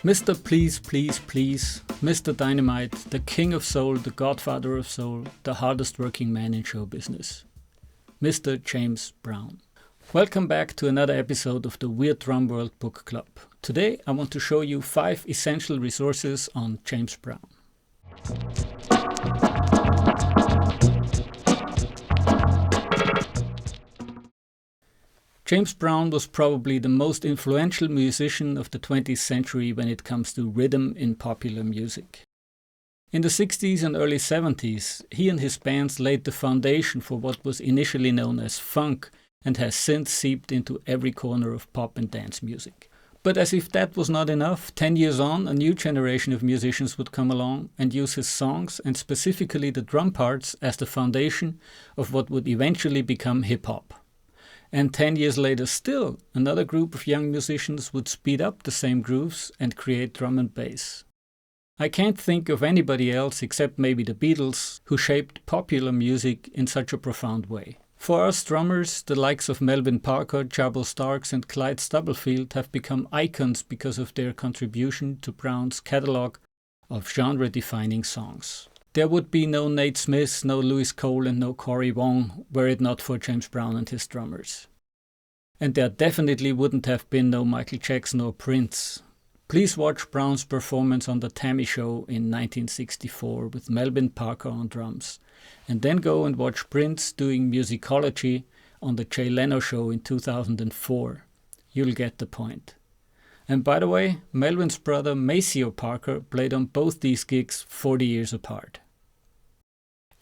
Mr. Please, Please, Please, Mr. Dynamite, the King of Soul, the Godfather of Soul, the hardest working man in show business. Mr. James Brown. Welcome back to another episode of the Weird Drum World Book Club. Today I want to show you 5 essential resources on James Brown. James Brown was probably the most influential musician of the 20th century when it comes to rhythm in popular music. In the 60s and early 70s, he and his bands laid the foundation for what was initially known as funk and has since seeped into every corner of pop and dance music. But as if that was not enough, 10 years on, a new generation of musicians would come along and use his songs and specifically the drum parts as the foundation of what would eventually become hip-hop. And 10 years later still, another group of young musicians would speed up the same grooves and create drum and bass. I can't think of anybody else except maybe the Beatles who shaped popular music in such a profound way. For us drummers, the likes of Melvin Parker, Jabo Starks and Clyde Stubblefield have become icons because of their contribution to Brown's catalogue of genre-defining songs. There would be no Nate Smith, no Louis Cole and no Cory Wong were it not for James Brown and his drummers. And there definitely wouldn't have been no Michael Jackson or Prince. Please watch Brown's performance on The Tammy Show in 1964 with Melvin Parker on drums. And then go and watch Prince doing musicology on The Jay Leno Show in 2004. You'll get the point. And by the way, Melvin's brother Maceo Parker played on both these gigs 40 years apart.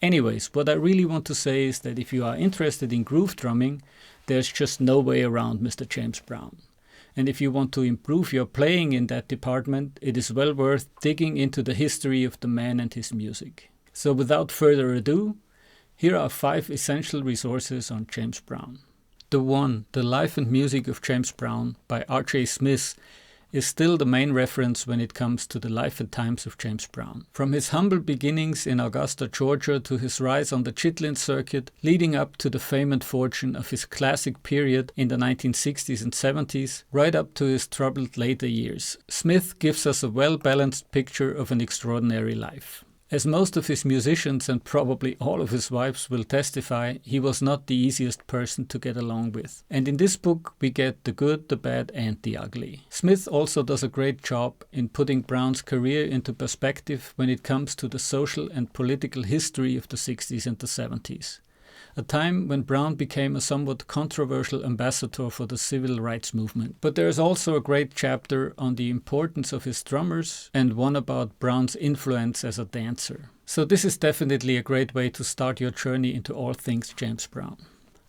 Anyways, what I really want to say is that if you are interested in groove drumming, there's just no way around Mr. James Brown. And if you want to improve your playing in that department, it is well worth digging into the history of the man and his music. So without further ado, here are 5 essential resources on James Brown. The Life and Music of James Brown by R.J. Smith is still the main reference when it comes to the life and times of James Brown. From his humble beginnings in Augusta, Georgia to his rise on the Chitlin circuit, leading up to the fame and fortune of his classic period in the 1960s and 70s, right up to his troubled later years, Smith gives us a well-balanced picture of an extraordinary life. As most of his musicians and probably all of his wives will testify, he was not the easiest person to get along with. And in this book we get the good, the bad and the ugly. Smith also does a great job in putting Brown's career into perspective when it comes to the social and political history of the 60s and the 70s. A time when Brown became a somewhat controversial ambassador for the civil rights movement. But there is also a great chapter on the importance of his drummers and one about Brown's influence as a dancer. So this is definitely a great way to start your journey into all things James Brown.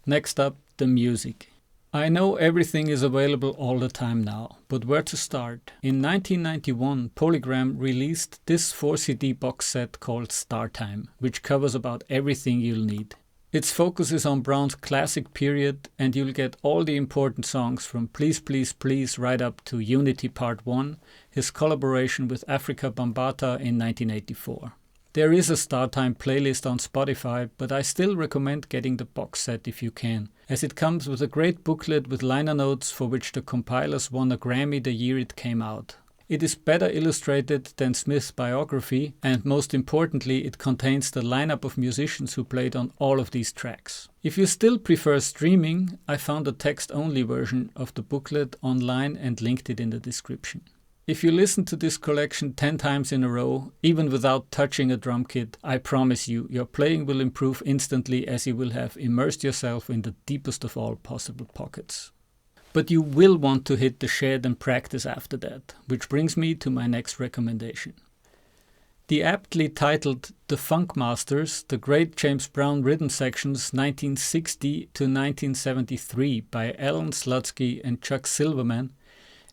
Next up, the music. I know everything is available all the time now, but where to start? In 1991, Polygram released this 4-CD box set called Star Time, which covers about everything you'll need. Its focus is on Brown's classic period and you'll get all the important songs from Please Please Please right up to Unity Part 1, his collaboration with Afrika Bambaataa in 1984. There is a Star Time playlist on Spotify, but I still recommend getting the box set if you can, as it comes with a great booklet with liner notes for which the compilers won a Grammy the year it came out. It is better illustrated than Smith's Biography, and most importantly, it contains the lineup of musicians who played on all of these tracks. If you still prefer streaming, I found a text-only version of the booklet online and linked it in the description. If you listen to this collection 10 times in a row, even without touching a drum kit, I promise you, your playing will improve instantly as you will have immersed yourself in the deepest of all possible pockets. But you will want to hit the shed and practice after that, which brings me to my next recommendation. The aptly titled The Funkmasters, The Great James Brown Rhythm Sections 1960 to 1973 by Alan Slutsky and Chuck Silverman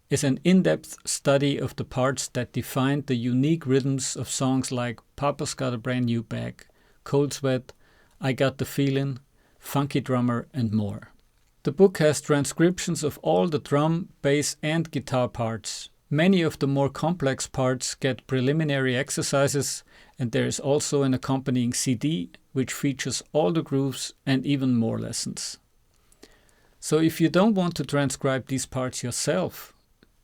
is an in-depth study of the parts that defined the unique rhythms of songs like Papa's Got a Brand New Bag, Cold Sweat, I Got the Feelin', Funky Drummer and more. The book has transcriptions of all the drum, bass and guitar parts. Many of the more complex parts get preliminary exercises, and there is also an accompanying CD which features all the grooves and even more lessons. So if you don't want to transcribe these parts yourself,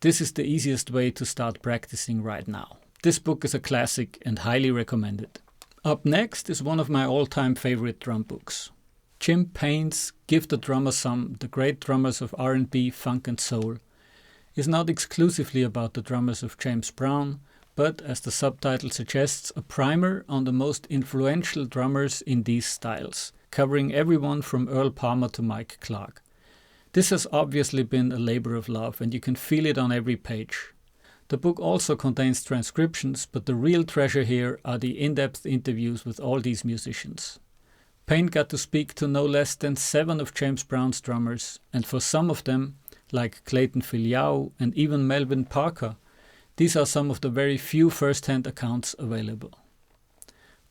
this is the easiest way to start practicing right now. This book is a classic and highly recommended. Up next is one of my all-time favorite drum books. Jim Payne's Give the Drummer Some, The Great Drummers of R&B, Funk and Soul, is not exclusively about the drummers of James Brown, but, as the subtitle suggests, a primer on the most influential drummers in these styles, covering everyone from Earl Palmer to Mike Clark. This has obviously been a labor of love, and you can feel it on every page. The book also contains transcriptions, but the real treasure here are the in-depth interviews with all these musicians. Payne got to speak to no less than 7 of James Brown's drummers, and for some of them, like Clayton Filiao and even Melvin Parker, these are some of the very few first-hand accounts available.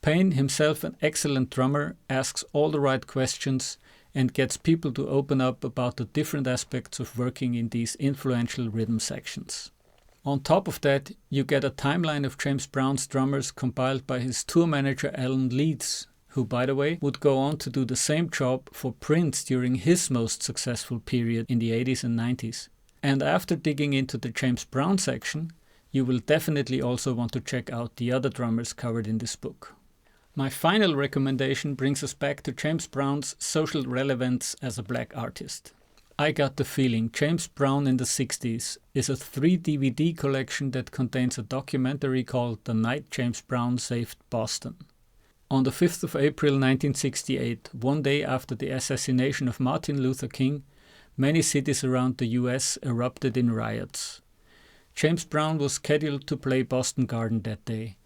Payne, himself an excellent drummer, asks all the right questions and gets people to open up about the different aspects of working in these influential rhythm sections. On top of that, you get a timeline of James Brown's drummers compiled by his tour manager Alan Leeds, who, by the way, would go on to do the same job for Prince during his most successful period in the 80s and 90s. And after digging into the James Brown section, you will definitely also want to check out the other drummers covered in this book. My final recommendation brings us back to James Brown's social relevance as a black artist. I Got the Feeling, James Brown in the 60s, is a 3-DVD collection that contains a documentary called The Night James Brown Saved Boston. On the 5th of April 1968, one day after the assassination of Martin Luther King, many cities around the US erupted in riots. James Brown was scheduled to play Boston Garden that day,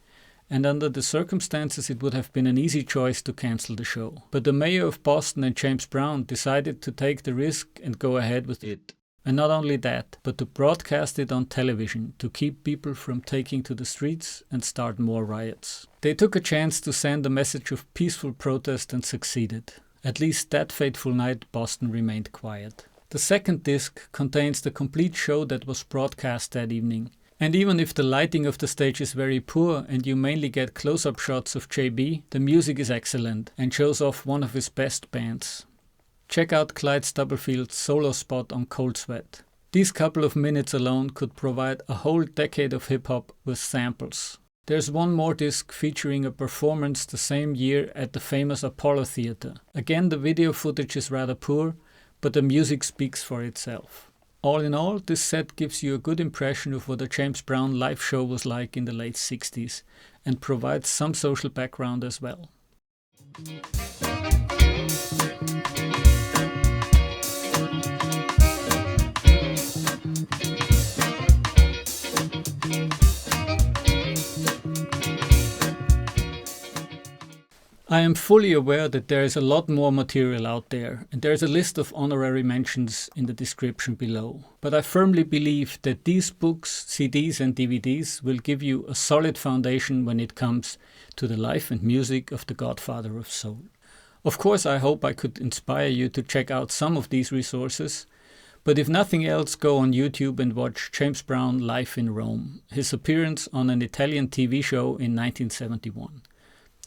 and under the circumstances it would have been an easy choice to cancel the show. But the mayor of Boston and James Brown decided to take the risk and go ahead with it. And not only that, but to broadcast it on television to keep people from taking to the streets and start more riots. They took a chance to send a message of peaceful protest and succeeded. At least that fateful night, Boston remained quiet. The second disc contains the complete show that was broadcast that evening. And even if the lighting of the stage is very poor and you mainly get close-up shots of JB, the music is excellent and shows off one of his best bands. Check out Clyde Stubblefield's solo spot on Cold Sweat. These couple of minutes alone could provide a whole decade of hip-hop with samples. There's one more disc featuring a performance the same year at the famous Apollo Theater. Again, the video footage is rather poor, but the music speaks for itself. All in all, this set gives you a good impression of what a James Brown live show was like in the late 60s and provides some social background as well. I am fully aware that there is a lot more material out there, and there is a list of honorary mentions in the description below. But I firmly believe that these books, CDs and DVDs will give you a solid foundation when it comes to the life and music of the Godfather of Soul. Of course, I hope I could inspire you to check out some of these resources, but if nothing else, go on YouTube and watch James Brown live in Rome, his appearance on an Italian TV show in 1971.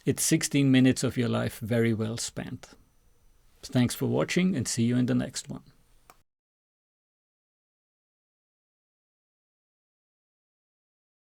It's 16 minutes of your life very well spent. Thanks for watching and see you in the next one.